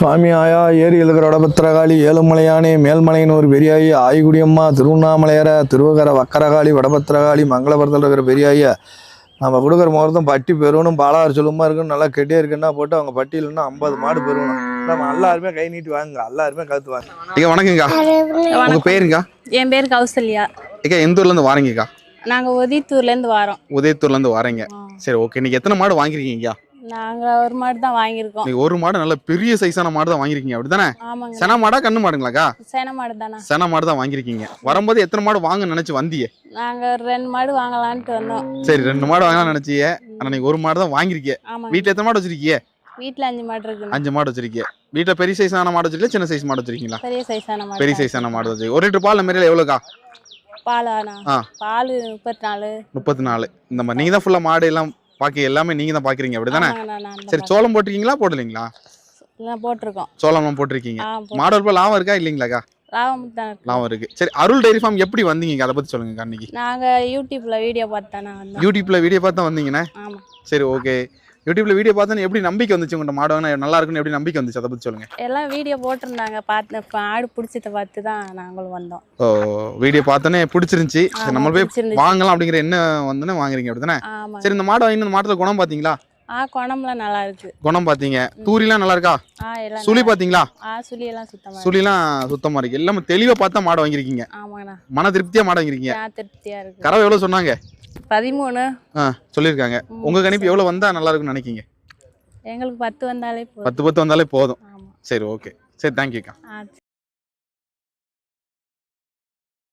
சுவாமி ஆயா ஏரி எழுகிற வடபத்திரகாளி ஏழுமலையானே மேல்மலையனூர் பெரியாயி ஆய்குடியம்மா திருவண்ணாமலையர திருவகர வக்கரகாளி வடபத்திரகாளி மங்களபுரத்தில் இருக்கிற பெரியாய நம்ம கொடுக்குற முகூர்த்தம் பட்டி பெருவணும் பாலாறு சொல்லுமா இருக்குன்னு நல்லா கெட்டியே இருக்குன்னா போட்டு அவங்க பட்டி இல்லைன்னா 50 மாடு பெருவணும். நம்ம எல்லாருமே கை நீட்டி வாங்க, எல்லாருமே கழுத்து வாங்க. ஐயா வணக்கங்கக்கா. உங்க பேருங்கக்கா? என் பேர் கௌசல்யா. ஏக்கா எந்த ஊர்லேருந்து வாரீங்கக்கா? நாங்கள் உதயத்தூர்லேருந்து வரோம். உதயத்தூர்லேருந்து வாரீங்க. சரி ஓகே. இன்னைக்கு எத்தனை மாடு வாங்கிருக்கீங்கய்யா? நாங்கள் ஒரு மாடு தான் வாங்கியிருக்கோம். இன்னைக்கு ஒரு மாடு நல்ல பெரிய சைஸான மாடு தான் வாங்கிருக்கீங்க அப்படிதானே? ஆமாங்க. சென மாடா கண்ணு மாடுங்களாக்கா? சேன மாடு தானே. சென மாடு தான் வாங்கிருக்கீங்க. வரும்போது எத்தனை மாடு வாங்க நினைச்சு வந்தீங்க? நாங்கள் ஒரு 2 மாடு வாங்கலான்ட்டு வந்தோம். சரி 2 மாடு வாங்கலாம் நினைச்சீங்க. ஆனா நீங்க ஒரு மாடு தான் வாங்கிருக்கீங்க. ஆமாங்க. வீட்டுல எத்தனை மாடு வச்சிருக்கீங்க? வீட்டில் 5 மாடு இருக்கு. 5 மாடு வச்சிருக்கீங்க. வீட்டுல பெரிய சைஸான மாடு வச்சிருக்கீங்களா சின்ன சைஸ் மாடு வச்சிருக்கீங்களா? பெரிய சைஸான மாடு. பெரிய சைஸான மாடு வச்சிருக்கீங்க. 1 லிட்டர் பால் மேரியில எவ்வளோக்கா? பாலானா? பால் 34. 34. இந்த மாதிரி நீங்க தான் ஃபுல்லா மாடு எல்லாம் பாக்கி எல்லாமே நீங்க தான் பாக்குறீங்க அப்படிதானே? சரி சோளம் போட்டிருக்கீங்களா போடலீங்களா? போட்டிருக்கோம். சோளம் போட்டிருக்கீங்க. மாடு வளர்ப்பு லாபம் இருக்கா இல்லைங்களாக்கா? லாபம் இருக்கு. சரி அருள் டைரி ஃபார்ம் எப்படி வந்தீங்க அதை பத்தி சொல்லுங்க அன்னைக்கு. நாங்க யூடியூப்ல வீடியோ பார்த்தானே வந்தோம். யூடியூப்ல வீடியோ பார்த்தா வந்தீங்கண்ணே? ஆமா. சரி ஓகே. யூடியூப்ல வீடியோ பார்த்தா எப்படி நம்பிக்கை வந்துச்சு உங்கள்ட்ட மாடு வாங்கினா நல்லா இருக்குன்னு எப்படி நம்பிக்கை வந்துச்சு அதை பத்தி சொல்லுங்க. எல்லாம் வீடியோ போட்டிருந்தாங்க, பார்த்து ஆடு பிடிச்சத பார்த்து தான் நாங்களும் வந்தோம். ஓ வீடியோ பார்த்தோன்னே பிடிச்சிருந்துச்சு. சரி நம்ம போய் வாங்கலாம் அப்படிங்கிற என்ன வந்தோன்னே வாங்குறீங்க அப்படிதானே? சரி இந்த மாடு வாங்கி இந்த மாட்டுல குணம் பாத்தீங்களா? குணம்லாம் நல்லா இருக்கு. குணம் பாத்தீங்க. தூரிலாம் நல்லா இருக்கா? சுழி பாத்தீங்களா? சுழி எல்லாம் சுத்தமா. சுழிலாம் சுத்தமா இருக்கு. எல்லாமே தெளிவா பார்த்தா மாடு வாங்கிருக்கீங்க. ஆமாண்ணா. மன திருப்தியா மாடு வாங்கிருக்கீங்க. திருப்தியா இருக்கு. கறவை எவ்வளவு சொன்னாங்க? 13. சொல்லியிருக்காங்க. உங்க கணிப்பு எவ்வளவு வந்தா நல்லா இருக்கும்னு நினைக்கீங்க? எங்களுக்கு 10 வந்தாலே போதும். 10 வந்தாலே போதும். சரி ஓகே. சரி தேங்க்யூக்கா.